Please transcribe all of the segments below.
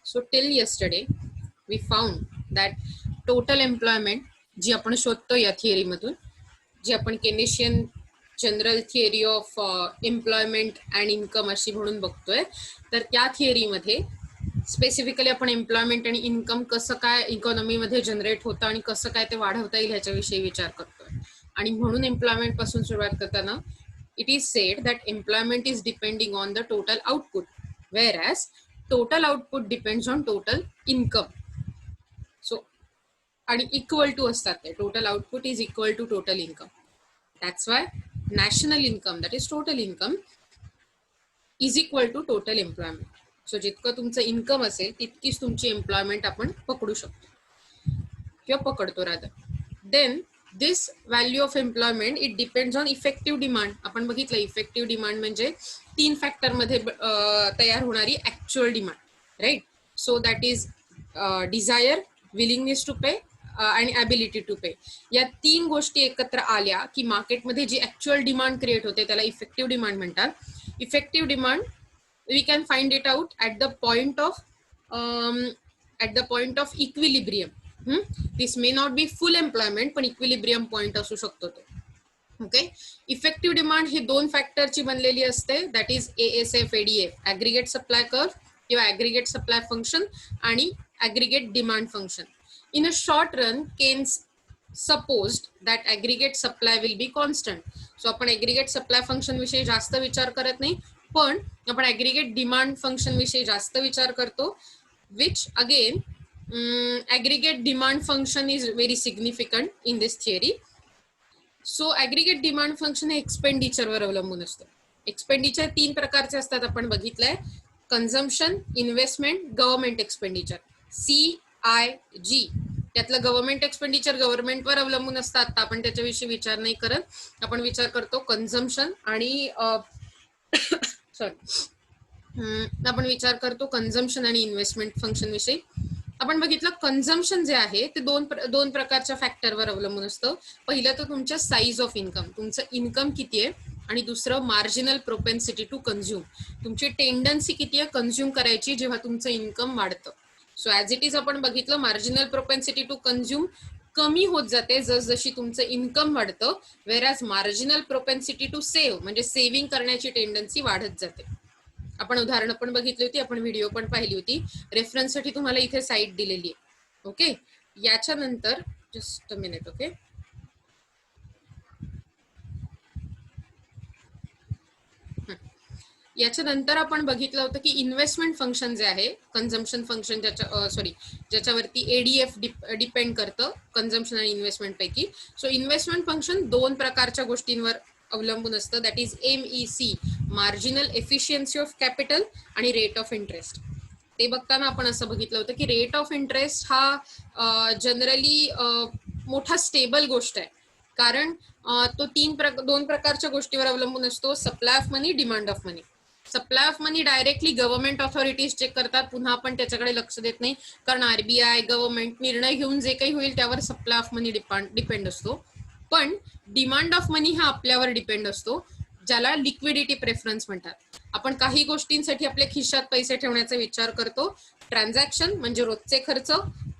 So till yesterday we found that total employment जी आपण शोधतो या थिअरी मधून, जी आपण Keynesian general theory of employment and income अशी म्हणून बघतोय, तर त्या थिअरीमध्ये स्पेसिफिकली आपण एम्प्लॉयमेंट आणि इन्कम कसं काय इकॉनॉमीमध्ये जनरेट होतं आणि कसं काय ते वाढवता येईल ह्याच्याविषयी विचार करतोय. आणि म्हणून एम्प्लॉयमेंट पासून सुरुवात करताना it is said that employment is depending on the total output, whereas total output depends on total income. So आणि equal to असतात ते, total output is equal to total income. That's why national income, that is total income, is equal to total employment. So जितकं तुमचं income असेल तितकीच तुमची employment आपण पकडू शकतो किंवा पकडतो rather. Then this value of employment it depends on effective demand. आपण बघितलं इफेक्टिव्ह डिमांड म्हणजे 3 फॅक्टर मध्ये तयार होणारी actual demand, right? So that is desire, willingness to pay आणि ॲबिलिटी टू पे. या 3 गोष्टी एकत्र आल्या की मार्केटमध्ये जी ऍक्च्युअल डिमांड क्रिएट होते त्याला इफेक्टिव्ह डिमांड म्हणतात. Effective demand we can find it out at the point of equilibrium. This may not be full employment, पण इक्विलिब्रियम पॉइंट असू शकतो तो. ओके, इफेक्टिव्ह डिमांड ही 2 फॅक्टरची बनलेली असते, that is ASF ADF, aggregate supply curve किंवा ॲग्रिगेट सप्लाय फंक्शन आणि aggregate demand function. In a short run Keynes supposed that aggregate supply will be constant. So आपण ॲग्रिगेट सप्लाय फंक्शन विषयी जास्त विचार करत नाही, पण आपण ॲग्रिगेट डिमांड फंक्शन विषयी जास्त विचार करतो, which again aggregate demand function is very significant in this theory. So aggregate demand function हे एक्सपेंडिचर वर अवलंबून असतं. एक्सपेंडिचर 3 प्रकारचे असतात आपण बघितलंय, consumption, investment, government expenditure, CIG. त्यातलं गव्हर्नमेंट एक्सपेंडिचर गव्हर्नमेंटवर अवलंबून असतात, तर आपण त्याच्याविषयी विचार नाही करत. आपण विचार करतो कन्झम्पशन आणि आपण विचार करतो कन्झम्पशन आणि इन्व्हेस्टमेंट फंक्शन विषयी. आपण बघितलं कन्झम्पशन जे आहे ते दोन प्रकारच्या फॅक्टरवर अवलंबून असतं. पहिलं तर तुमच्या साईज ऑफ इन्कम, तुमचं इन्कम किती आहे, आणि दुसरं मार्जिनल प्रोपेन्सिटी टू कन्झ्युम, तुमची टेंडन्सी किती आहे कन्झ्युम करायची जेव्हा तुमचं इन्कम वाढतं. सो ॲज इट इज आपण बघितलं मार्जिनल प्रोपेन्सिटी टू कन्झ्युम कमी होत जाते जसजशी तुमचं इन्कम वाढतं, वेरॅज मार्जिनल प्रोपेन्सिटी टू सेव्ह म्हणजे सेव्हिंग करण्याची टेंडन्सी वाढत जाते. आपण उदाहरणं पण बघितली होती, आपण व्हिडिओ पण पाहिली होती, रेफरन्ससाठी तुम्हाला इथे साईट दिलेली आहे. ओके, याच्यानंतर जस्ट अ मिनिट. ओके, याच्यानंतर आपण बघितलं होतं की इन्व्हेस्टमेंट फंक्शन जे आहे, कन्झम्पशन फंक्शन ज्याच्यावरती ADF डिपेंड करतं कन्झम्पशन आणि इन्व्हेस्टमेंट पैकी. सो इन्व्हेस्टमेंट फंक्शन 2 प्रकारच्या गोष्टींवर अवलंबून असतं, that is MEC, marginal efficiency of capital, आणि रेट ऑफ इंटरेस्ट. ते बघताना आपण असं बघितलं होतं की रेट ऑफ इंटरेस्ट हा जनरली मोठा स्टेबल गोष्ट आहे, कारण तो 2 प्रकारच्या गोष्टीवर अवलंबून असतो, supply of money, demand of money. Supply of money directly government authorities check करतात, पुन्हा आपण त्याच्याकडे लक्ष देत नाही, कारण RBI गव्हर्नमेंट निर्णय घेऊन जे काही होईल त्यावर सप्लाय ऑफ मनी डिपेंड असतो. पण डिमांड ऑफ मनी हा आपल्यावर डिपेंड असतो, ज्याला लिक्विडिटी प्रेफरन्स म्हणतात. आपण काही गोष्टींसाठी आपल्या खिशात पैसे ठेवण्याचा विचार करतो. ट्रान्झॅक्शन म्हणजे रोजचे खर्च,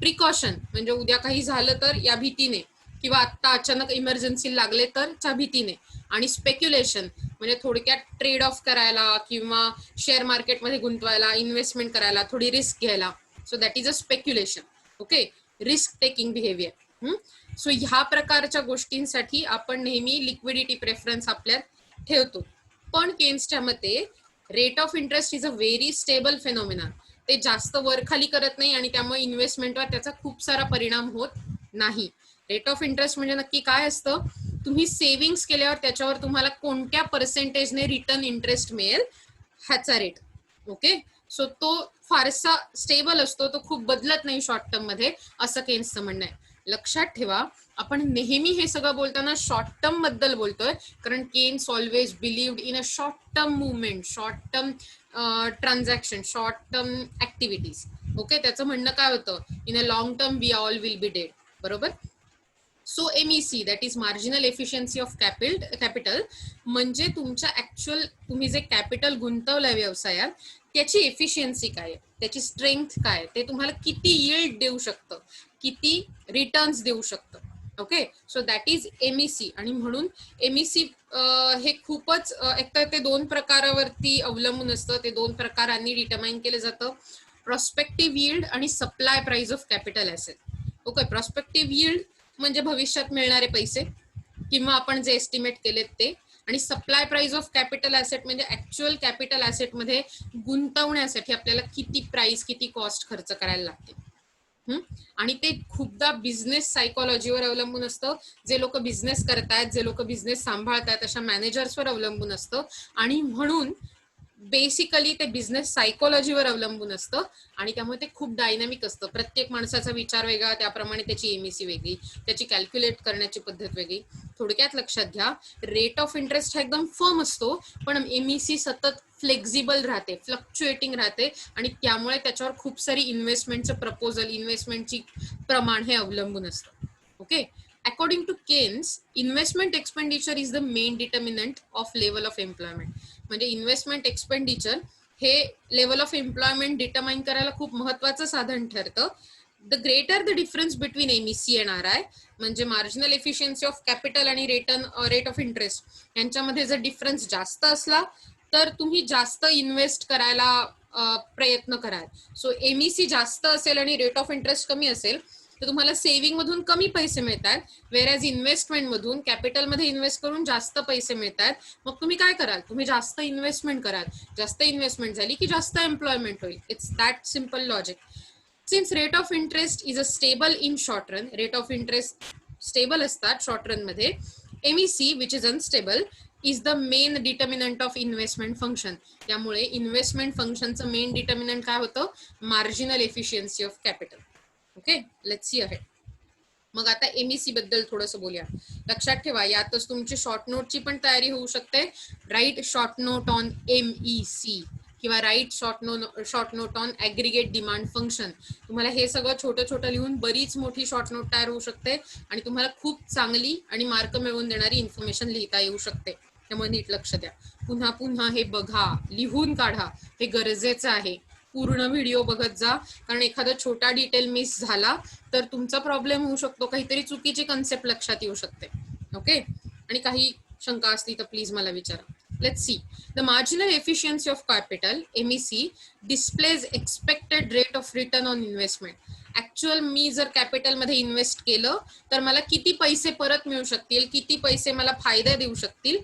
प्रिकॉशन म्हणजे उद्या काही झालं तर या भीतीने, किंवा आता अचानक इमर्जन्सी लागले तर च्या भीतीने, आणि स्पेक्युलेशन म्हणजे थोडक्यात ट्रेड ऑफ करायला किंवा शेअर मार्केटमध्ये गुंतवायला, इन्व्हेस्टमेंट करायला, थोडी रिस्क घ्यायला. So that is a speculation. Okay, risk taking behaviour. So ह्या प्रकारच्या गोष्टींसाठी आपण नेहमी लिक्विडिटी प्रेफरन्स आपल्यात ठेवतो. पण केन्सच्या मते rate of interest is a very stable phenomena. ते जास्त वर खाली करत नाही आणि त्यामुळे इन्व्हेस्टमेंटवर त्याचा खूप सारा परिणाम होत नाही. रेट ऑफ इंटरेस्ट म्हणजे नक्की काय असतं, तुम्ही सेव्हिंग्स केल्यावर त्याच्यावर तुम्हाला कोणत्या पर्सेंटेजने रिटर्न इंटरेस्ट मिळेल ह्याचा रेट. ओके, सो तो फारसा स्टेबल असतो, तो खूप बदलत नाही शॉर्ट टर्म मध्ये, असं केन्सचं म्हणणं आहे. लक्षात ठेवा, आपण नेहमी हे सगळं बोलताना शॉर्ट टर्म बद्दल बोलतोय, कारण Keynes always believed in a short term movement, short term transaction, short term activities. Okay, त्याचं म्हणणं काय होतं, in a long term we all will be dead. बरोबर. So MEC that is marginal efficiency of capital म्हणजे तुमच्या actual तुम्ही जे capital गुंतवलंय व्यवसायात त्याची एफिशियन्सी काय आहे. त्याची स्ट्रेंथ काय, ते तुम्हाला किती यील्ड देऊ शकतं, किती रिटर्न्स देऊ शकतं. Okay, so that is MEC. आणि म्हणून एमईसी हे खूपच एक तर ते दोन प्रकारावरती अवलंबून असतं, ते दोन प्रकारांनी डिटरमाइन केलं जातं, प्रॉस्पेक्टिव्ह यील्ड आणि supply price of capital asset. Okay, prospective yield म्हणजे भविष्यात मिळणारे पैसे किंवा आपण जे एस्टिमेट केलेत ते, आणि supply price of capital asset म्हणजे ऍक्च्युअल कॅपिटल ॲसेटमध्ये गुंतवण्यासाठी आपल्याला किती प्राइस, किती कॉस्ट खर्च करायला लागते. आणि ते खूपदा बिझनेस सायकोलॉजीवर अवलंबून असतं, जे लोक बिझनेस करतायत, जे लोक बिझनेस सांभाळतायत अशा मॅनेजर्सवर अवलंबून असतं. आणि म्हणून बेसिकली ते बिझनेस सायकोलॉजीवर अवलंबून असतं आणि त्यामुळे ते खूप डायनॅमिक असतं. प्रत्येक माणसाचा विचार वेगळा, त्याप्रमाणे त्याची एमईसी वेगळी, त्याची कॅल्क्युलेट करण्याची पद्धत वेगळी. थोडक्यात लक्षात घ्या, रेट ऑफ इंटरेस्ट हा एकदम फर्म असतो, पण एमईसी सतत फ्लेक्झिबल राहते, फ्लक्च्युएटिंग राहते, आणि त्यामुळे त्याच्यावर खूप सारी इन्व्हेस्टमेंटचं प्रपोजल, इन्व्हेस्टमेंटची प्रमाण हे अवलंबून असतं. Okay, according to Keynes, investment expenditure is the main determinant of level of employment. म्हणजे इन्व्हेस्टमेंट एक्सपेंडिचर हे लेवल ऑफ एम्प्लॉयमेंट डिटरमाइन करायला खूप महत्वाचं साधन ठरतं. The greater the difference between MEC and RI, म्हणजे मार्जिनल एफिशियन्सी ऑफ कॅपिटल आणि rate of interest यांच्यामध्ये जर डिफरन्स जास्त असला तर तुम्ही जास्त इन्व्हेस्ट करायला प्रयत्न कराल. सो एमईसी जास्त असेल आणि रेट ऑफ इंटरेस्ट कमी असेल तर तुम्हाला सेव्हिंग मधून कमी पैसे मिळतात, वेरॅज इन्व्हेस्टमेंट मधून कॅपिटलमध्ये इन्व्हेस्ट करून जास्त पैसे मिळतात. मग तुम्ही काय कराल, तुम्ही जास्त इन्व्हेस्टमेंट कराल, जास्त इन्व्हेस्टमेंट झाली की जास्त एम्प्लॉयमेंट होईल. It's that simple logic. Since rate of interest is a stable in short run, rate of interest stable असतात शॉर्ट रन मध्ये, MEC which is unstable is the main determinant of investment function. त्यामुळे investment फंक्शनचं main determinant काय होतं, marginal efficiency of capital. Okay, let's see ahead. मग आता MEC बद्दल थोडंसं बोलूया. लक्षात ठेवा, यातच तुमची शॉर्ट नोटची पण तयारी होऊ शकते. Write short note on MEC किंवा write short note on aggregate demand function. तुम्हाला हे सगळं छोटं छोटं लिहून बरीच मोठी शॉर्ट नोट तयार होऊ शकते आणि तुम्हाला खूप चांगली आणि मार्क मिळवून देणारी इन्फॉर्मेशन लिहिता येऊ शकते. त्यामुळे नीट लक्ष द्या. पुन्हा पुन्हा हे बघा, लिहून काढा, हे गरजेचं आहे. पूर्ण व्हिडिओ बघत जा, कारण एखादा छोटा डिटेल मिस झाला तर तुमचा प्रॉब्लेम होऊ शकतो, काहीतरी चुकीची कन्सेप्ट लक्षात येऊ शकते. ओके, आणि काही शंका असली तर प्लीज मला विचारा. Let's see. The marginal efficiency of capital MEC displays expected rate of return on investment. Actual मी जर कॅपिटलमध्ये इन्व्हेस्ट केलं तर मला किती पैसे परत मिळू शकतील, किती पैसे मला फायदा देऊ शकतील,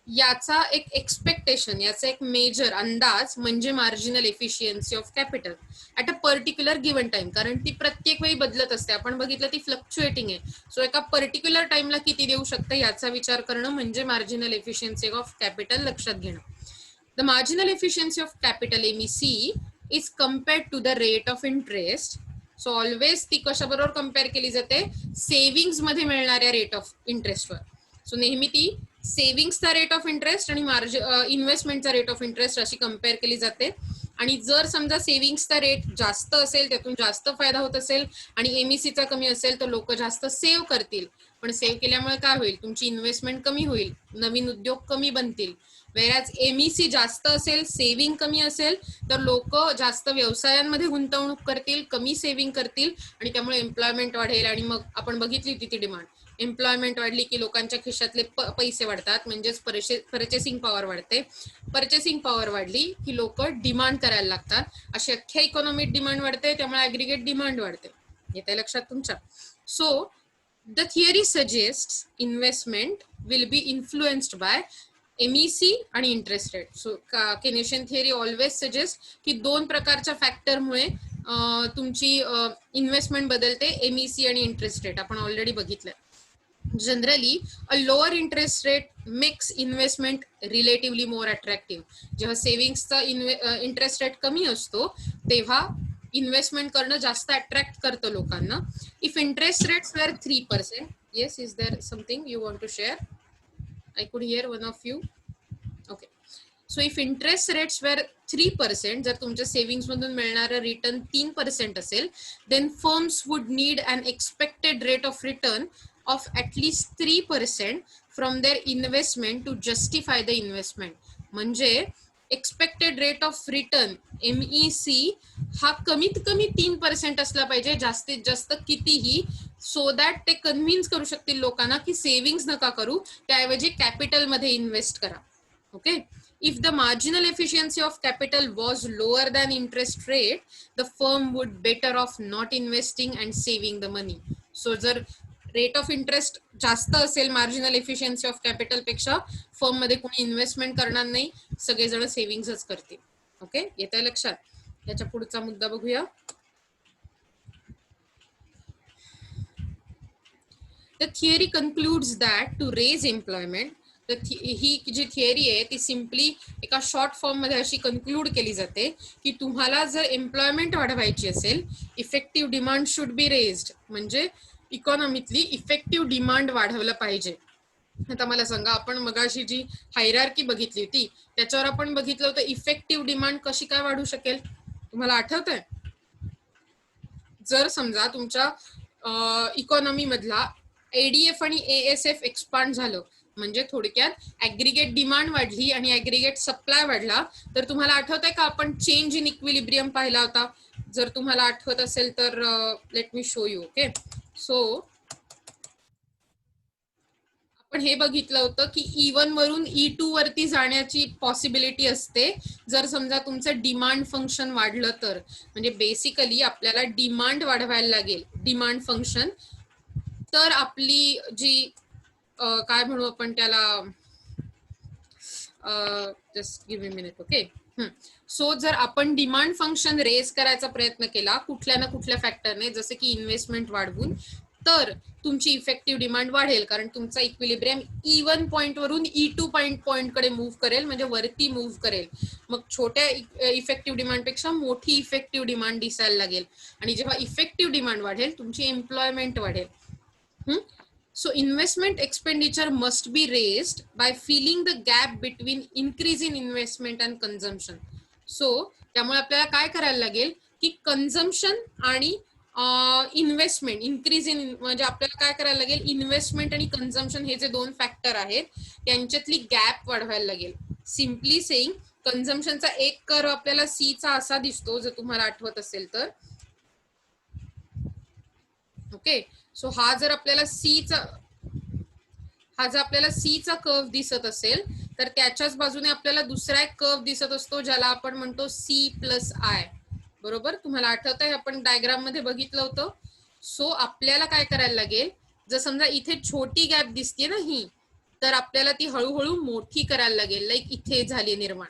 याचा एक एक्सपेक्टेशन, याचा एक मेजर अंदाज म्हणजे marginal efficiency of capital at a particular given time. कारण ती प्रत्येक वेळी बदलत असते, आपण बघितलं ती फ्लक्च्युएटिंग आहे. सो एका पर्टिक्युलर टाइमला किती देऊ शकतं याचा विचार करणं म्हणजे मार्जिनल एफिशियन्सी ऑफ कॅपिटल लक्षात घेणं. The marginal efficiency of capital MEC is compared to the rate of interest. So always ती कशाबरोबर कम्पेअर केली जाते, सेव्हिंग्ज मध्ये मिळणाऱ्या रेट ऑफ इंटरेस्टवर. सो नेहमी ती सेव्हिंग्सचा रेट ऑफ इंटरेस्ट आणि इन्व्हेस्टमेंटचा रेट ऑफ इंटरेस्ट अशी कम्पेअर केली जाते. आणि जर समजा सेव्हिंग्सचा रेट जास्त असेल, त्यातून जास्त फायदा होत असेल, आणि एमईसीचा कमी असेल तर लोक जास्त सेव्ह करतील. पण सेव्ह केल्यामुळे काय होईल, तुमची इन्व्हेस्टमेंट कमी होईल, नवीन उद्योग कमी बनतील. वेरॅज एमईसी जास्त असेल, सेव्हिंग कमी असेल तर लोक जास्त व्यवसायांमध्ये गुंतवणूक करतील, कमी सेव्हिंग करतील, आणि त्यामुळे एम्प्लॉयमेंट वाढेल. आणि मग आपण बघितली ती डिमांड, एम्प्लॉयमेंट वाढली की लोकांच्या खिशातले पैसे वाढतात, म्हणजेच पर्चेसिंग पॉवर वाढते. पर्चेसिंग पॉवर वाढली की लोक डिमांड करायला लागतात, अशी अख्ख्या इकॉनॉमिक डिमांड वाढते, त्यामुळे ॲग्रिगेट डिमांड वाढते. येते लक्षात तुमच्या. So the theory suggest investment will be influenced by MEC आणि interest rate. So Keynesian theory always suggest की दोन प्रकारच्या फॅक्टरमुळे तुमची इन्व्हेस्टमेंट बदलते, एमईसी आणि इंटरेस्ट रेट. आपण ऑलरेडी बघितलंय. Generally a lower interest rate makes investment relatively more attractive. जेव्हा सेव्हिंग्सचा इंटरेस्ट रेट कमी असतो तेव्हा इन्व्हेस्टमेंट करणं जास्त अट्रॅक्ट करतं लोकांना. If interest rates were 3%, yes, is there something you want to share? I could hear one of you. Okay, so if interest rates were 3%, जर तुमच्या सेव्हिंग्स मधून मिळणारं रिटर्न 3% असेल, then firms would need an expected rate of return of at least 3% from their investment to justify the investment. म्हणजे expected rate of return MEC हा कमीत कमी 3% असला पाहिजे, जास्तीत जास्त कितीही, सो दॅट ते कन्व्हिन्स करू शकतील लोकांना की सेव्हिंग्स नका करू, त्याऐवजी कॅपिटल मध्ये इन्व्हेस्ट करा. Okay. If the marginal efficiency of capital was lower than interest rate, the firm would better off not investing and saving the money. So जर रेट ऑफ इंटरेस्ट जास्त असेल मार्जिनल एफिशियन्सी ऑफ कॅपिटल पेक्षा, firm मध्ये कोणी investment करणार नाही, सगळेजण सेव्हिंग्सच करतील. ओके, येतंय लक्षात? याच्या पुढचा मुद्दा बघूया. The theory concludes that to raise employment, ही जी थिअरी आहे ती सिम्पली एका शॉर्ट फॉर्म मध्ये अशी कन्क्लूड केली जाते की तुम्हाला जर एम्प्लॉयमेंट वाढवायची असेल, effective demand should be raised, म्हणजे इकॉनॉमीतली इफेक्टिव्ह डिमांड वाढवलं पाहिजे. आता मला सांगा, आपण मगाशी जी हायरार्की बघितली होती त्याच्यावर आपण बघितलं होतं इफेक्टिव्ह डिमांड कशी काय वाढू शकेल, तुम्हाला आठवतंय? जर समजा तुमच्या इकॉनॉमी मधला ADF आणि ASF एक्सपांड झालं, म्हणजे थोडक्यात ऍग्रीगेट डिमांड वाढली आणि ऍग्रीगेट सप्लाय वाढला, तर तुम्हाला आठवतंय का आपण चेंज इन इक्विलिब्रियम पाहिला होता? जर तुम्हाला आठवत असेल तर let me show you. Okay, so आपण हे बघितलं होतं की E1 वरून E2 वरती जाण्याची पॉसिबिलिटी असते जर समजा तुमचं डिमांड फंक्शन वाढलं तर. म्हणजे बेसिकली आपल्याला डिमांड वाढवायला लागेल, डिमांड फंक्शन, तर आपली जी काय म्हणू आपण त्याला, just give me minute. Okay, so जर आपण डिमांड फंक्शन रेज करायचा प्रयत्न केला कुठल्या ना कुठल्या फॅक्टरने, जसे की इन्व्हेस्टमेंट वाढवून, तर तुमची इफेक्टिव्ह डिमांड वाढेल, कारण तुमचा इक्विलिब्रियम E1 पॉइंट वरून E2 पॉइंट कडे मूव्ह करेल, म्हणजे वरती मूव्ह करेल. मग छोट्या इफेक्टिव्ह डिमांड पेक्षा मोठी इफेक्टिव्ह डिमांड दिसायला लागेल, आणि जेव्हा इफेक्टिव्ह डिमांड वाढेल तुमची एम्प्लॉयमेंट वाढेल. So investment expenditure must be raised by filling the gap between increase in investment and consumption. So त्यामुळे आपल्याला काय करायला लागेल की कन्झम्पशन आणि इन्व्हेस्टमेंट इन्क्रीज इन, म्हणजे आपल्याला काय करायला लागेल, इन्व्हेस्टमेंट आणि कन्झम्पशन हे जे दोन फॅक्टर आहेत त्यांच्यातली गॅप वाढवायला लागेल. सिम्पली सेइंग, कन्झम्पशनचा एक कर्व आपल्याला C चा असा दिसतो, जर तुम्हाला आठवत असेल तर. ओके, सो हा जर आपल्याला C चा कर्व दिसत असेल तर त्याच्याच बाजूने आपल्याला दुसरा एक कर्व दिसत असतो ज्याला आपण म्हणतो C+I. बरोबर, तुम्हाला आठवत आहे आपण डायग्राम मध्ये बघितलं होतं. सो आपल्याला काय करायला लागेल, जर समजा इथे छोटी गॅप दिसते ना ही, तर आपल्याला ती हळूहळू मोठी करायला लागेल, लाईक इथे झाली निर्माण.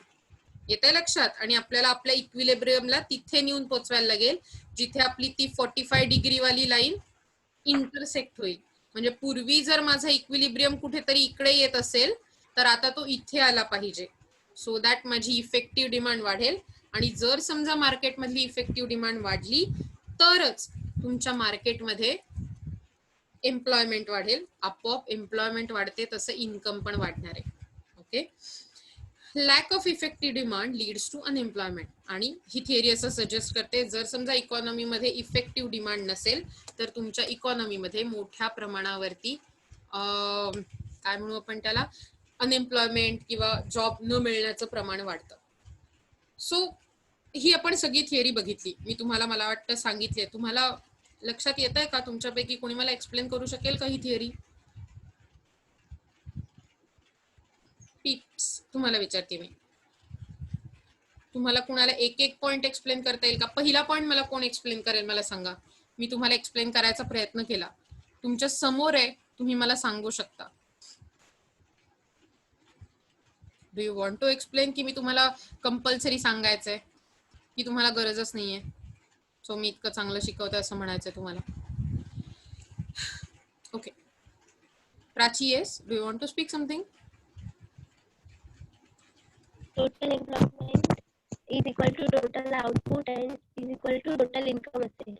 येतंय लक्षात? आणि आपल्याला आपल्या इक्विलिब्रियमला तिथे नेऊन पोहोचवायला लागेल जिथे आपली ती 45 डिग्री वाली लाईन इंटरसेक्ट होईल. म्हणजे पूर्वी जर माझा इक्विलिब्रियम कुठेतरी इकडे येत असेल तर आता तो इथे आला पाहिजे, सो दॅट माझी इफेक्टिव्ह डिमांड वाढेल. आणि जर समजा मार्केटमधली इफेक्टिव्ह डिमांड वाढली तरच तुमच्या मार्केटमध्ये एम्प्लॉयमेंट वाढेल. आपोआप एम्प्लॉयमेंट वाढते तसं इन्कम पण वाढणार आहे. Okay, lack of effective demand leads to unemployment. आणि ही थिअरी असं सजेस्ट करते, जर समजा इकॉनॉमीमध्ये इफेक्टिव्ह डिमांड नसेल तर तुमच्या इकॉनॉमीमध्ये मोठ्या प्रमाणावरती काय म्हणू आपण त्याला, अनएम्प्लॉयमेंट किंवा जॉब न मिळण्याचं प्रमाण वाढतं. सो ही आपण सगळी थिअरी बघितली, मी तुम्हाला मला वाटतं सांगितली. तुम्हाला लक्षात येत आहे का? तुमच्यापैकी कोणी मला एक्सप्लेन करू शकेल का ही थिअरी? टिप्स तुम्हाला विचारते मी, तुम्हाला कुणाला एक एक पॉइंट एक्सप्लेन करता येईल का? पहिला पॉइंट मला कोण एक्सप्लेन करेल मला सांगा, मी तुम्हाला एक्सप्लेन करायचा प्रयत्न केला. तुमच्या समोर आहे, तुम्ही मला सांगू शकता. Do you want to explain की मी तुम्हाला कंपल्सरी सांगायचंय की तुम्हाला गरजच नाहीये? सो मी इतकं चांगलं शिकवतोय असं म्हणायचंय तुम्हाला? Okay, Prachi, yes, do you want to speak something? Total employment is equal to total output and is equal to total income असते.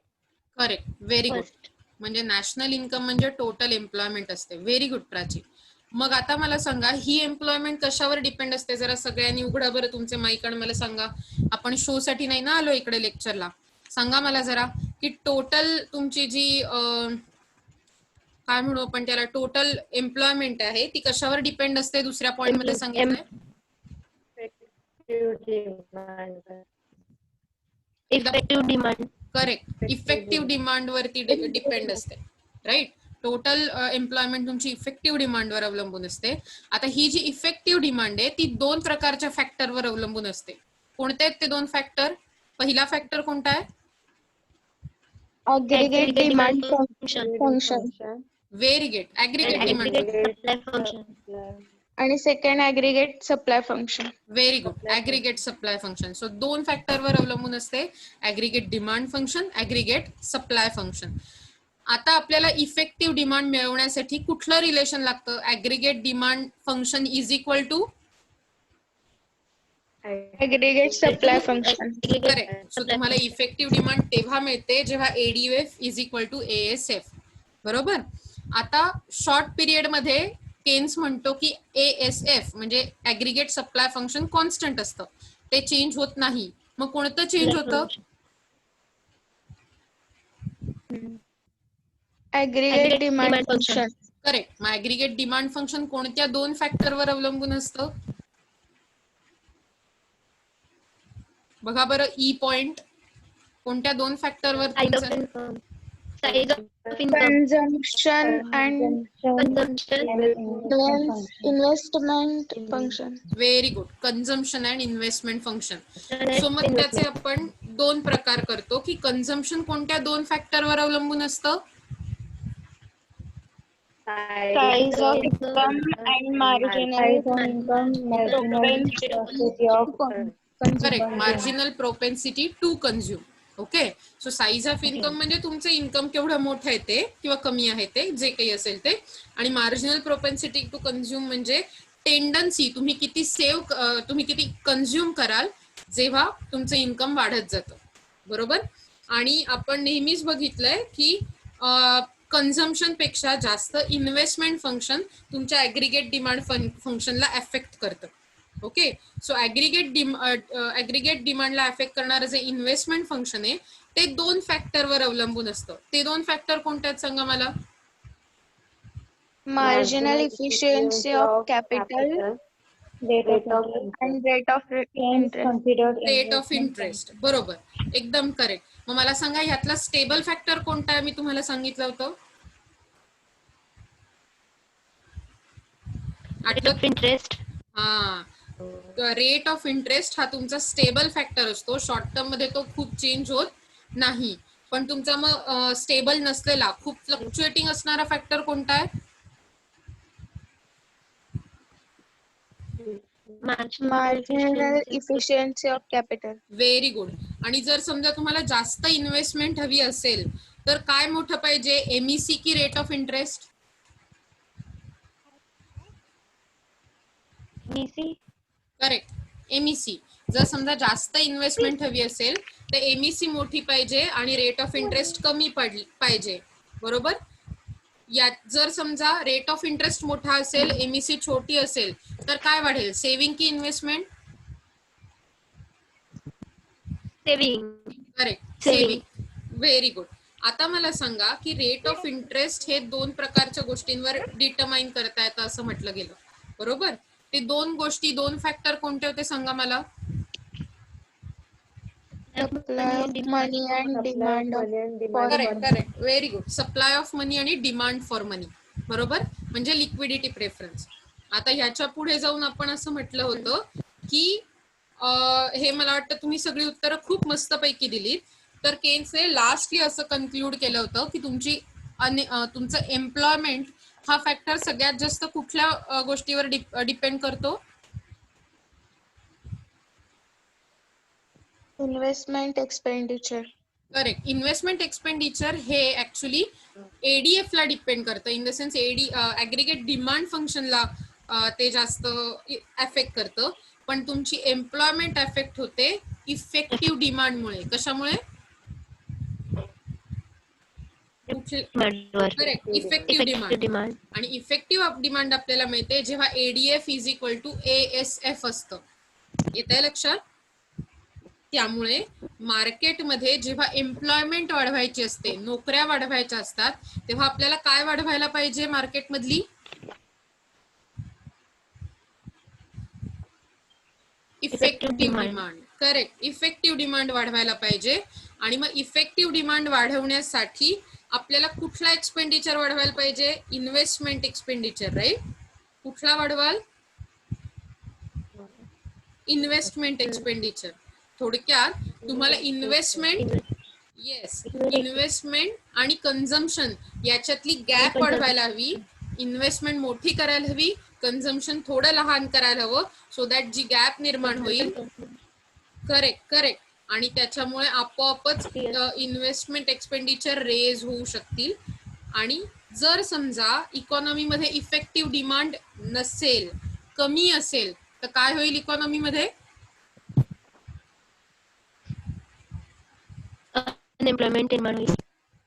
Correct, very good. म्हणजे नॅशनल इन्कम म्हणजे टोटल एम्प्लॉयमेंट असते. Very good Prachi. मग आता मला सांगा, ही एम्प्लॉयमेंट कशावर depend असते? जरा सगळ्यांनी उघडा बरं तुमचे माईक आणि मला सांगा. आपण शो साठी नाही ना आलो इकडे लेक्चरला. सांगा मला जरा की टोटल तुमची जी काय म्हणू आपण त्याला, टोटल एम्प्लॉयमेंट आहे ती कशावर डिपेंड असते? दुसऱ्या पॉइंट मध्ये सांगितलंय effective demand. Correct, effective demand वरती डिपेंड असते, राईट. टोटल एम्प्लॉयमेंट तुमची इफेक्टिव्ह डिमांडवर अवलंबून असते. आता ही जी इफेक्टिव्ह डिमांड आहे ती दोन प्रकारच्या फॅक्टरवर अवलंबून असते. कोणते आहेत ते दोन फॅक्टर? पहिला फॅक्टर कोणता आहे? Aggregate demand function very good, aggregate demand. Supply function. आणि second aggregate supply function. Very good, aggregate supply function. So दोन फॅक्टरवर अवलंबून असते, aggregate demand function, aggregate supply function. आता आपल्याला इफेक्टिव्ह डिमांड मिळवण्यासाठी कुठलं रिलेशन लागतं? Aggregate demand function is equal to Aggregate supply function. Correct. So तुम्हाला इफेक्टिव्ह डिमांड तेव्हा मिळते जेव्हा ADF is equal to ASF. बरोबर. आता शॉर्ट पिरियड मध्ये केन्स म्हणतो की एएसएफ म्हणजे ऍग्रीगेट सप्लाय फंक्शन कॉन्स्टंट असतं, ते चेंज होत नाही. मग कोणतं चेंज होतं? Aggregate demand function. करेक्ट. मग ऍग्रीगेट डिमांड फंक्शन कोणत्या दोन फॅक्टरवर अवलंबून असतं? बघा बरं, ई पॉइंट कोणत्या दोन फॅक्टरवर? Size of income. Consumption and investment function. Very good, consumption and investment function. So मग त्याचे आपण दोन प्रकार करतो की कन्झम्पशन कोणत्या दोन फॅक्टरवर अवलंबून असतं? Size of income and marginal propensity of correct, marginal propensity to consume. Okay. So size of income म्हणजे तुमचं इन्कम केवढं मोठं आहे ते किंवा कमी आहे ते, जे काही असेल ते. आणि मार्जिनल प्रोपेन्सिटी टू कन्झ्युम म्हणजे टेंडन्सी, तुम्ही किती कन्झ्युम कराल जेव्हा तुमचं इन्कम वाढत जातं. बरोबर. आणि आपण नेहमीच बघितलंय की कन्झम्पशन पेक्षा जास्त इन्व्हेस्टमेंट फंक्शन तुमच्या ऍग्रीगेट डिमांड फंक्शनला अफेक्ट करतं. ओके. सो ऍग्रीगेट डिमांडला अफेक्ट करणारं जे इन्व्हेस्टमेंट फंक्शन आहे ते दोन फॅक्टरवर अवलंबून असतं. ते दोन फॅक्टर कोणत्या आहेत सांगा मला? marginal efficiency of capital and rate of interest. Rate of interest. बरोबर, एकदम करेक्ट. मग मला सांगा ह्यातला स्टेबल फॅक्टर कोणता आहे? मी तुम्हाला सांगितलं होतं. इंटरेस्ट. हा, रेट ऑफ इंटरेस्ट हा तुमचा स्टेबल फॅक्टर असतो. शॉर्ट टर्म मध्ये तो खूप चेंज होत नाही. पण तुमचा मग स्टेबल नसलेला, खूप फ्लक्च्युएटिंग असणारा फॅक्टर कोणता आहे? Marginal efficiency of capital. Very good. आणि जर समजा तुम्हाला जास्त इन्व्हेस्टमेंट हवी असेल तर काय मोठं पाहिजे, एमईसी की rate of interest? Correct, MEC. जर समजा जास्त इन्व्हेस्टमेंट हवी असेल तर एमईसी मोठी पाहिजे आणि रेट ऑफ इंटरेस्ट कमी पाहिजे. बरोबर. यात जर समजा रेट ऑफ इंटरेस्ट मोठा असेल, एमईसी छोटी असेल तर काय वाढेल, सेव्हिंग की investment? Saving. Correct, saving. Very good. आता मला सांगा की रेट ऑफ इंटरेस्ट हे दोन प्रकारच्या गोष्टींवर डिटरमाइन करता येतं असं म्हटलं गेलं. बरोबर. ते दोन गोष्टी, दोन फॅक्टर कोणते होते सांगा मला? Supply of money and demand for correct, money. Correct, very good. Supply of money आणि डिमांड फॉर मनी. बरोबर, म्हणजे लिक्विडिटी प्रेफरन्स. आता ह्याच्या पुढे जाऊन आपण असं म्हटलं होतं की हे मला वाटतं तुम्ही सगळी उत्तरं खूप मस्तपैकी दिलीत. तर केन्सने लास्टली असं कन्क्लूड केलं होतं की तुमचं एम्प्लॉयमेंट हा फॅक्टर सगळ्यात जास्त कुठल्या गोष्टीवर डिपेंड करतो? Investment expenditure. Correct. Investment expenditure हे ऍक्च्युली एडीएफ ला डिपेंड करतं. In the sense aggregate demand फंक्शनला ते जास्त अफेक्ट करतं. पण तुमची एम्प्लॉयमेंट अफेक्ट होते इफेक्टिव्ह डिमांडमुळे. कशामुळे? Correct, effective demand. आणि इफेक्टिव्ह डिमांड आपल्याला मिळते जेव्हा ADF is equal to ASF असतं. येतंय लक्षात? त्यामुळे मार्केटमध्ये जेव्हा एम्प्लॉयमेंट वाढवायची असते, नोकऱ्या वाढवायच्या असतात, तेव्हा आपल्याला काय वाढवायला पाहिजे मार्केटमधली? Effective demand. Correct, effective demand वाढवायला पाहिजे. आणि मग इफेक्टिव्ह डिमांड वाढवण्यासाठी आपल्याला कुठला एक्सपेंडिचर वाढवायला पाहिजे? Investment expenditure, right. कुठला वाढवाल? Investment expenditure. थोडक्यात तुम्हाला इन्व्हेस्टमेंट, येस, इन्व्हेस्टमेंट आणि कन्झम्पशन याच्यातली गॅप वाढवायला हवी. इन्व्हेस्टमेंट मोठी करायला हवी, कन्झम्पशन थोडं लहान करायला हवं, सो दॅट जी गॅप निर्माण होईल. Correct correct. आणि त्याच्यामुळे आपोआपच इन्व्हेस्टमेंट एक्सपेंडिचर रेज होऊ शकतील. आणि जर समजा इकॉनॉमीमध्ये इफेक्टिव्ह डिमांड नसेल, कमी असेल, तर काय होईल इकॉनॉमीमध्ये? अनएम्प्लॉयमेंट निर्माण होईल.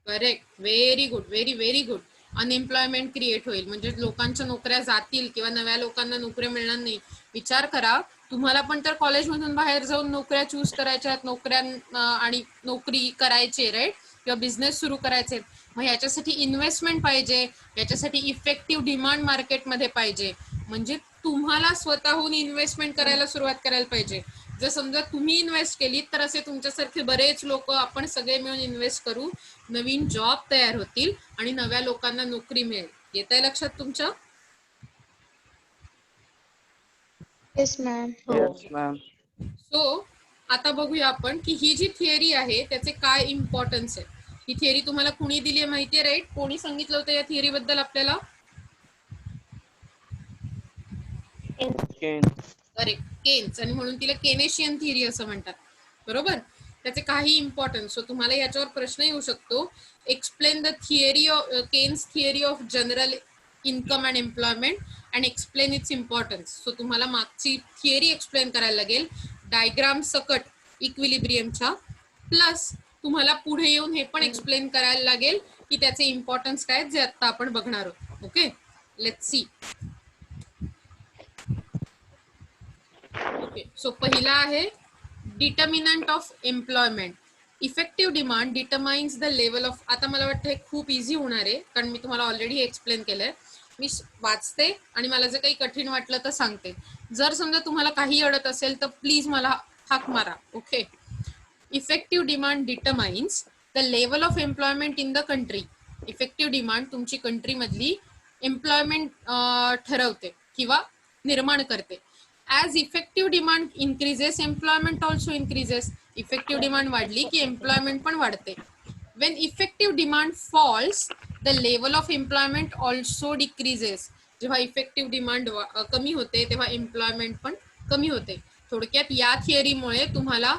Correct, very good, very very good. Unemployment create होईल, म्हणजे लोकांच्या नोकऱ्या जातील किंवा नव्या लोकांना नोकऱ्या मिळणार नाही. विचार करा, तुम्हाला पण तर कॉलेजमधून बाहेर जाऊन नोकऱ्या चूज करायच्या आहेत, नोकऱ्या आणि नोकरी करायची, राईट, किंवा बिझनेस सुरू करायचे. मग याच्यासाठी इन्व्हेस्टमेंट पाहिजे, याच्यासाठी इफेक्टिव्ह डिमांड मार्केटमध्ये पाहिजे. म्हणजे तुम्हाला स्वतःहून इन्व्हेस्टमेंट करायला सुरुवात करायला पाहिजे. जर समजा तुम्ही इन्व्हेस्ट केली तर असे तुमच्यासारखे बरेच लोक, आपण सगळे मिळून इन्व्हेस्ट करू, नवीन जॉब तयार होतील आणि नव्या लोकांना नोकरी मिळेल. येत आहे लक्षात तुमच्या? Yes, ma'am. Yes, ma'am. So आता बघूया आपण की ही जी थिअरी आहे त्याचे काय इम्पॉर्टन्स आहे. ही थिअरी तुम्हाला कुणी दिली आहे माहितीये, राईट? कोणी सांगितलं होतं या थिअरी बद्दल आपल्याला? Keynes. Correct, Keynes. आणि म्हणून तिला केनेशियन थिअरी असं म्हणतात, बरोबर. त्याचे काही इम्पॉर्टन्स, सो तुम्हाला याच्यावर प्रश्न येऊ शकतो. Explain the theory of Keynes theory of general income and employment and explain its importance. So तुम्हाला मागची थिअरी एक्सप्लेन करायला लागेल, डायग्राम सकट इक्विलिब्रियमच्या, प्लस तुम्हाला पुढे येऊन हे पण एक्सप्लेन करायला लागेल की त्याचे इम्पॉर्टन्स काय, जे आता आपण बघणार आहोत. Okay, let's see. Okay, so पहिला आहे determinant of employment. Effective demand determines the level of. आता मला वाटतं हे खूप इझी होणार आहे, कारण मी तुम्हाला ऑलरेडी एक्सप्लेन केलंय. मी वाचते आणि मला जर काही कठीण वाटलं तर सांगते. जर समजा तुम्हाला काही अडत असेल तर प्लीज मला हाक मारा. Okay. Effective demand determines the level of employment in the country. Effective demand तुमची कंट्री मधली एम्प्लॉयमेंट ठरवते किंवा निर्माण करते. As effective demand increases, employment also increases. Effective demand वाढली की employment पण वाढते. When effective demand falls, the level of employment also decreases. जेव्हा effective demand कमी होते तेव्हा employment पण कमी होते. थोडक्यात या थिअरीमुळे तुम्हाला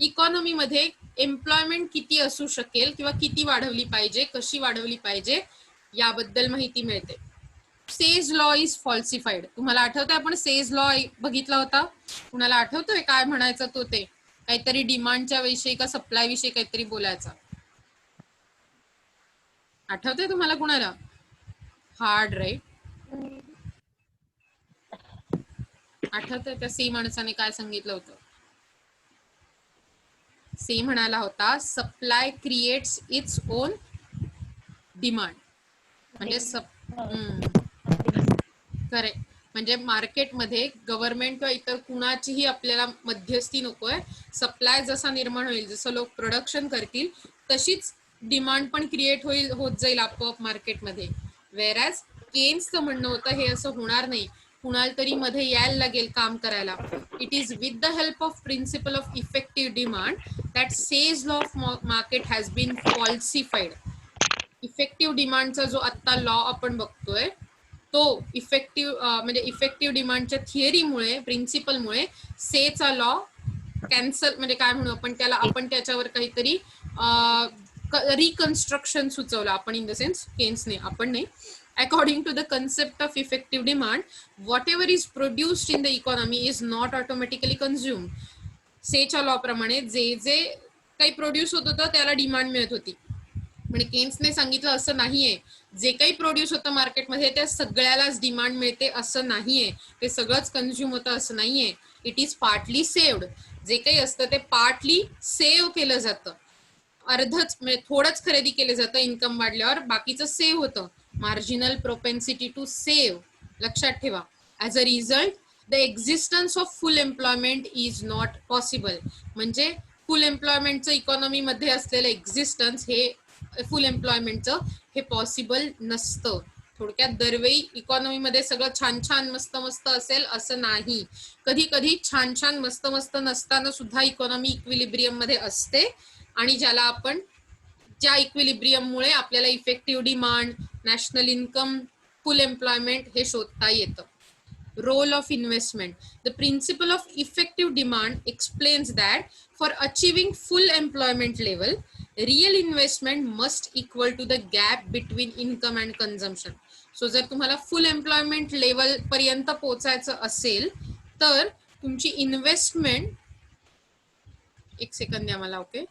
इकॉनॉमी मध्ये एम्प्लॉयमेंट किती असू शकेल किंवा किती वाढवली पाहिजे, कशी वाढवली पाहिजे याबद्दल माहिती मिळते. Say's law is falsified. तुम्हाला आठवतंय आपण सेज लॉ बघितला होता? कुणाला आठवतोय काय म्हणायचं तो? ते काहीतरी डिमांडच्या विषयी का सप्लाय विषयी काहीतरी बोलायचा. आठवतंय तुम्हाला कुणाला? Hard, right? आठवतंय त्या सी माणसाने काय सांगितलं होतं? सी म्हणाला होता supply creates its own demand. म्हणजे करेक्ट, म्हणजे मार्केटमध्ये गव्हर्नमेंट किंवा इतर कुणाचीही आपल्याला मध्यस्थी नकोय. सप्लाय जसा निर्माण होईल, जसं लोक प्रोडक्शन करतील तशीच डिमांड पण क्रिएट होत जाईल आपोआप मार्केटमध्ये. वेरॅज केन्सचं म्हणणं होतं हे असं होणार नाही, कुणाला तरी मध्ये यायला लागेल काम करायला. It is with the help of principle of effective demand that Say's law of market has been falsified. Effective डिमांडचा जो आता लॉ आपण बघतोय तो म्हणजे इफेक्टिव्ह डिमांडच्या थिअरीमुळे, प्रिन्सिपलमुळे सेचा लॉ कॅन्सल, म्हणजे काय म्हणू आपण त्याला, आपण त्याच्यावर काहीतरी रिकन्स्ट्रक्शन सुचवलं आपण, इन द सेन्स केन्सने, आपण नाही. According to the concept of effective demand, whatever is produced in the economy is not automatically consumed. सेच्या लॉ प्रमाणे जे जे काही प्रोड्यूस होत होतं त्याला डिमांड मिळत होती. म्हणजे केन्सने सांगितलं असं नाहीये जे काही प्रोड्यूस होतं मार्केटमध्ये त्या सगळ्यालाच डिमांड मिळते असं नाहीये, ते सगळंच कन्झ्युम होतं असं नाहीये. It is partly saved. जे काही असतं ते पार्टली सेव्ह केलं जातं, अर्धच म्हणजे थोडंच खरेदी केलं जातं इन्कम वाढल्यावर, बाकीचं सेव्ह होतं. मार्जिनल प्रोपेन्सिटी टू सेव्ह, लक्षात ठेवा. As a result the existence of full employment is not possible. म्हणजे फुल एम्प्लॉयमेंटचं इकॉनॉमीमध्ये असलेलं एक्झिस्टन्स हे फुल एम्प्लॉयमेंटचं हे पॉसिबल नसतं. थोडक्यात दरवेळी इकॉनॉमीमध्ये सगळं छान छान मस्त मस्त असेल असं नाही. कधी कधी छान छान मस्त मस्त नसताना सुद्धा इकॉनॉमी इक्विलिब्रियम मध्ये असते, आणि ज्या इक्विलिब्रियम मुळे आपल्याला इफेक्टिव्ह डिमांड, नॅशनल इन्कम, फुल एम्प्लॉयमेंट हे शोधता येतं. Role of investment. The principle of effective demand explains that for achieving full employment level, real investment must equal to the gap between income and consumption. So जर तुम्हाला फुल employment level पर्यंत पोहोचायचं असेल तर तुमची इन्व्हेस्टमेंट, एक सेकंद द्या मला. ओके,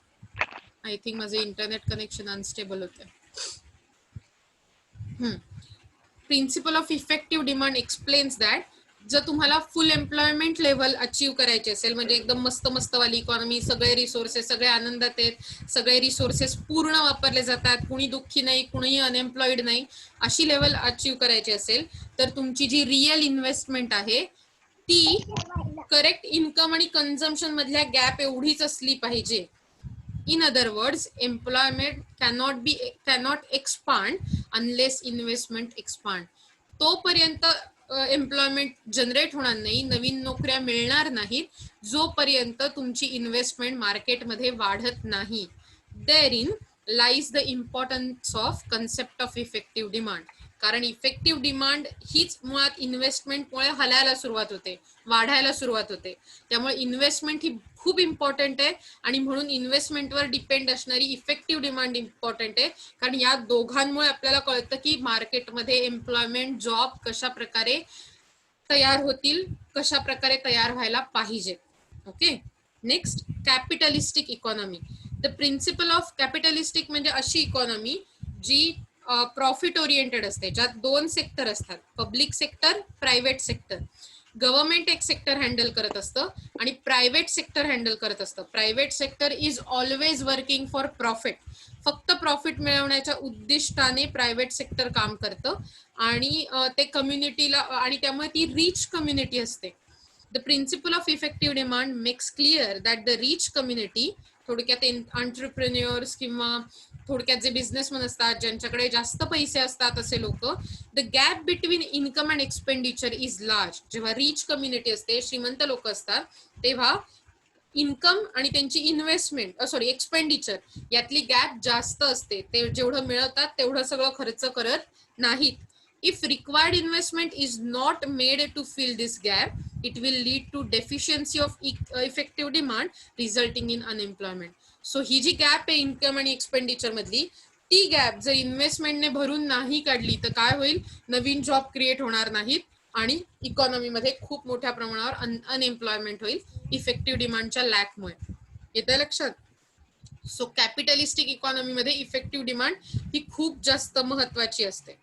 आय थिंक माझे इंटरनेट कनेक्शन अनस्टेबल होते. Principle of effective demand explains that जर तुम्हाला फुल एम्प्लॉयमेंट लेवल अचीव्ह करायचे असेल, म्हणजे एकदम मस्त मस्तवाली इकॉनॉमी, सगळे रिसोर्सेस, सगळे आनंदात आहेत, सगळे रिसोर्सेस पूर्ण वापरले जातात, कुणी दुःखी नाही, कुणीही अनएम्प्लॉईड नाही, अशी लेवल अचीव्ह करायची असेल तर तुमची जी रिअल इन्व्हेस्टमेंट आहे ती करेक्ट इन्कम आणि कन्झम्पशन मधल्या गॅप एवढीच असली पाहिजे. In other words, employment cannot expand unless investment expand. तोपर्यंत एम्प्लॉयमेंट जनरेट होणार नाही, नवीन नोकऱ्या मिळणार नाहीत जोपर्यंत तुमची इन्व्हेस्टमेंट मार्केटमध्ये वाढत नाही. Therein lies the importance of concept of effective demand. कारण इफेक्टिव्ह डिमांड हीच मुळात इन्व्हेस्टमेंटमुळे हलायला सुरुवात होते, वाढायला सुरुवात होते. त्यामुळे इन्व्हेस्टमेंट ही खूप इम्पॉर्टंट आहे, आणि म्हणून इन्व्हेस्टमेंटवर डिपेंड असणारी इफेक्टिव्ह डिमांड इम्पॉर्टंट आहे. कारण या दोघांमुळे आपल्याला कळतं की मार्केटमध्ये एम्प्लॉयमेंट, जॉब कशा प्रकारे तयार होतील, कशा प्रकारे तयार व्हायला पाहिजे. Okay, next, capitalistic economy. The principle of capitalistic म्हणजे अशी इकॉनॉमी जी प्रॉफिट ओरिएंटेड असते, ज्यात दोन सेक्टर असतात, public sector, private sector. Government एक सेक्टर हँडल करत असतं आणि प्रायव्हेट सेक्टर हँडल करत असतं. Private sector is always working for profit. फक्त प्रॉफिट मिळवण्याच्या उद्दिष्टाने प्रायव्हेट सेक्टर काम करतं, आणि ते कम्युनिटीला, आणि त्यामुळे ती रिच कम्युनिटी असते. The principle of effective demand makes clear that the rich community, थोडक्यात एंटरप्रेन्युअर्स किंवा थोडक्यात जे बिझनेसमॅन असतात, ज्यांच्याकडे जास्त पैसे असतात असे लोक, the gap between income and expenditure is large. जेव्हा रिच कम्युनिटी असते, श्रीमंत लोक असतात, तेव्हा इन्कम आणि त्यांची इन्व्हेस्टमेंट एक्सपेंडिचर यातली गॅप जास्त असते. ते जेवढं मिळवतात तेवढं सगळं खर्च करत नाहीत. If required investment is not made to fill this gap, it will lead to deficiency of effective demand, resulting in unemployment. So ही जी गॅप आहे इन्कम आणि एक्सपेंडिचर मधली, ती गॅप जर इन्व्हेस्टमेंटने भरून नाही काढली तर काय होईल, नवीन जॉब क्रिएट होणार नाहीत आणि इकॉनॉमीमध्ये खूप मोठ्या प्रमाणावर अनएम्प्लॉयमेंट होईल इफेक्टिव्ह डिमांडच्या लॅकमुळे. येतं लक्षात? सो कॅपिटलिस्टिक इकॉनॉमीमध्ये इफेक्टिव्ह डिमांड ही खूप जास्त महत्वाची असते.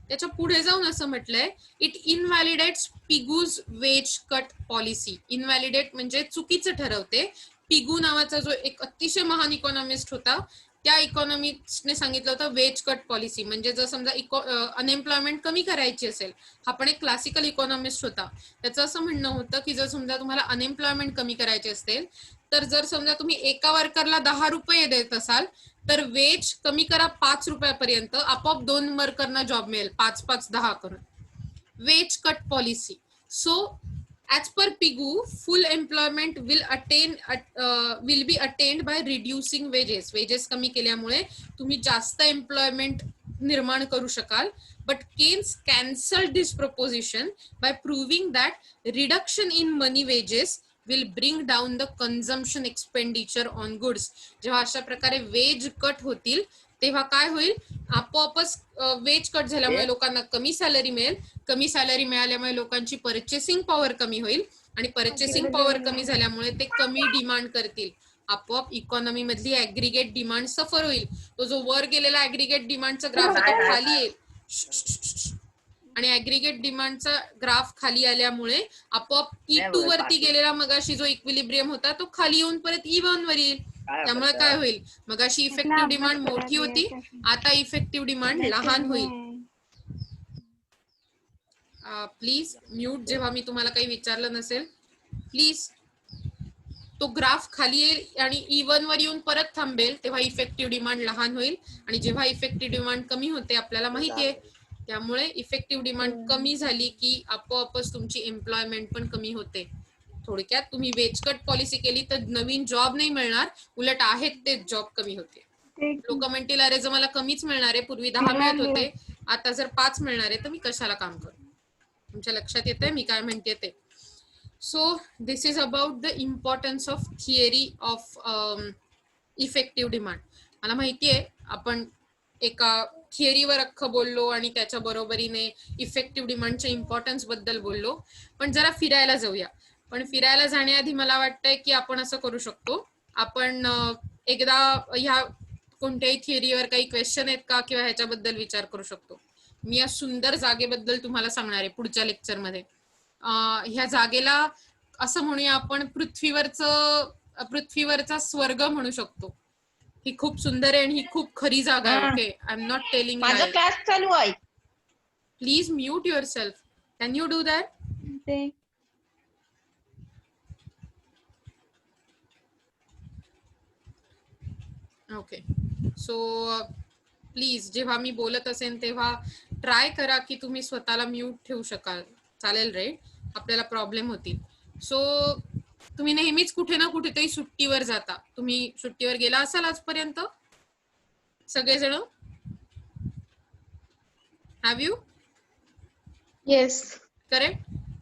त्याच्या पुढे जाऊन असं म्हटलंय, इट इनव्हॅलिडेट्स पिगूज वेज कट पॉलिसी. इनव्हॅलिडेट म्हणजे चुकीचं ठरवते. पिगू नावाचा जो एक अतिशय महान इकॉनॉमिस्ट होता, त्या इकॉनॉमिस्टने सांगितलं होतं वेज कट पॉलिसी. म्हणजे जर समजा अनएम्प्लॉयमेंट कमी करायची असेल, हा पण एक क्लासिकल इकॉनॉमिस्ट होता, त्याचं असं म्हणणं होतं की जर समजा तुम्हाला अनएम्प्लॉयमेंट कमी करायची असेल तर जर समजा तुम्ही एका वर्करला 10 रुपये देत असाल तर वेज कमी करा 5 रुपयापर्यंत, आपोआप 2 वर्करना जॉब मिळेल, 5-5-10 करून. Wage cut policy. So as per Pigou, full employment will be attained by reducing wages. Wages कमी केल्यामुळे तुम्ही जास्त एम्प्लॉयमेंट निर्माण करू शकाल. But Keynes cancelled this proposition by proving that reduction in money wages will bring down the consumption expenditure on goods. जेव्हा अशा प्रकारे वेज कट होतील तेव्हा काय होईल, आपोआपच वेज कट झाल्यामुळे लोकांना कमी सॅलरी मिळेल, कमी सॅलरी मिळाल्यामुळे लोकांची परचेसिंग पॉवर कमी होईल, आणि परचेसिंग पॉवर कमी झाल्यामुळे ते कमी डिमांड करतील. आपोआप इकॉनॉमी मधली ऍग्रिगेट डिमांड सफर होईल. तो जो वर गेलेला ऍग्रिगेट डिमांडचा ग्राफ आहे तो खाली येईल, आणि ऍग्रिगेट डिमांडचा ग्राफ खाली आल्यामुळे आपोआप E2 वरती गेलेला मगाशी जो इक्विलिब्रियम होता तो खाली येऊन परत E1 वर येईल. त्यामुळे काय होईल, मगाशी इफेक्टिव्ह डिमांड मोठी होती, आता इफेक्टिव्ह डिमांड लहान होईल. प्लीज म्यूट जेव्हा मी तुम्हाला काही विचारलं नसेल. प्लीज. तो ग्राफ खाली येईल आणि इवन वर येऊन परत थांबेल, तेव्हा इफेक्टिव्ह डिमांड लहान होईल आणि जेव्हा इफेक्टिव्ह डिमांड कमी होते आपल्याला माहिती आहे, त्यामुळे इफेक्टिव्ह डिमांड कमी झाली की आपोआपच तुमची एम्प्लॉयमेंट पण कमी होते. थोडक्यात तुम्ही वेज कट पॉलिसी केली तर नवीन जॉब नाही मिळणार, उलट आहेत तेच जॉब कमी होते. लोक म्हणतील अरे जर मला कमीच मिळणार आहे, पूर्वी 10 मिळत होते, आता जर 5 मिळणार आहे तर मी कशाला काम करू. तुमच्या लक्षात येतंय मी काय म्हणते ते. So this is about the importance of theory of effective demand. मला माहिती आहे आपण एका थिअरीवर अख्खं बोललो आणि त्याच्या बरोबरीने इफेक्टिव्ह डिमांडच्या इम्पॉर्टन्स बद्दल बोललो, पण जरा फिरायला जाऊया. पण फिरायला जाण्याआधी मला वाटतंय की आपण असं करू शकतो, आपण एकदा ह्या कोणत्याही थिअरीवर काही क्वेश्चन आहेत का किंवा ह्याच्याबद्दल विचार करू शकतो. मी या सुंदर जागेबद्दल तुम्हाला सांगणार आहे पुढच्या लेक्चरमध्ये. ह्या जागेला असं म्हणूया आपण पृथ्वीवरचा स्वर्ग म्हणू शकतो. ही खूप सुंदर आहे आणि ही खूप खरी जागा आहे. Okay, I am not telling. माझा क्लास चालू आहे. Please mute your self. Can you do that? Okay. So please जेव्हा मी बोलत असेल तेव्हा ट्राय करा की तुम्ही स्वतःला म्यूट ठेवू शकाल. चालेल राईट? आपल्याला प्रॉब्लेम होतील. सो तुम्ही नेहमीच कुठे ना कुठेतरी सुट्टीवर जाता. तुम्ही सुट्टीवर गेला असाल आजपर्यंत सगळेजण? Have you? Yes. Correct.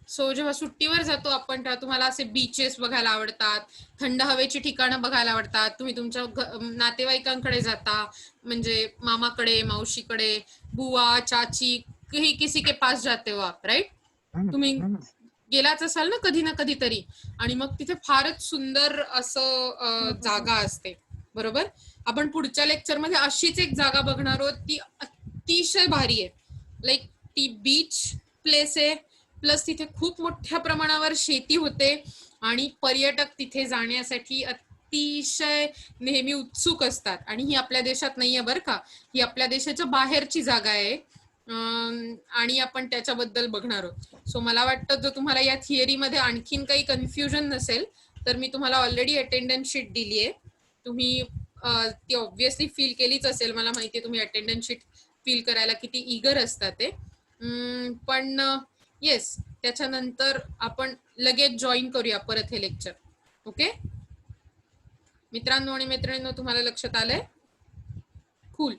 So जेव्हा सुट्टीवर जातो आपण तेव्हा तुम्हाला असे बीचेस बघायला आवडतात, थंड हवेची ठिकाणं बघायला आवडतात. तुम्ही तुमच्या नातेवाईकांकडे जाता, म्हणजे मामाकडे, मावशीकडे, बुवा, चाची, किसी के पास जाते हो आप, राईट? तुम्ही गेलाच असाल ना कधी ना कधीतरी, आणि मग तिथे फारच सुंदर असं जागा असते, बरोबर? आपण पुढच्या लेक्चरमध्ये अशीच एक जागा बघणार आहोत, ती अतिशय भारी आहे. लाईक ती बीच प्लेस आहे, प्लस तिथे खूप मोठ्या प्रमाणावर शेती होते आणि पर्यटक तिथे जाण्यासाठी अतिशय नेहमी उत्सुक असतात. आणि ही आपल्या देशात नाहीये बरं का, ही आपल्या देशाच्या बाहेरची जागा आहे आणि आपण त्याच्याबद्दल बघणार आहोत. सो मला वाटतं जर तुम्हाला या थिअरीमध्ये आणखीन काही कन्फ्युजन नसेल तर मी तुम्हाला ऑलरेडी अटेंडन्स शीट दिली आहे. तुम्ही ती ऑब्व्हियसली फील केलीच असेल. मला माहिती आहे तुम्ही अटेंडन्स शीट फील करायला किती ईगर असतात ते. पण येस, त्याच्यानंतर आपण लगेच जॉईन करूया परत हे लेक्चर. ओके मित्रांनो आणि मैत्रिणींनो, तुम्हाला लक्षात आलंय? कूल.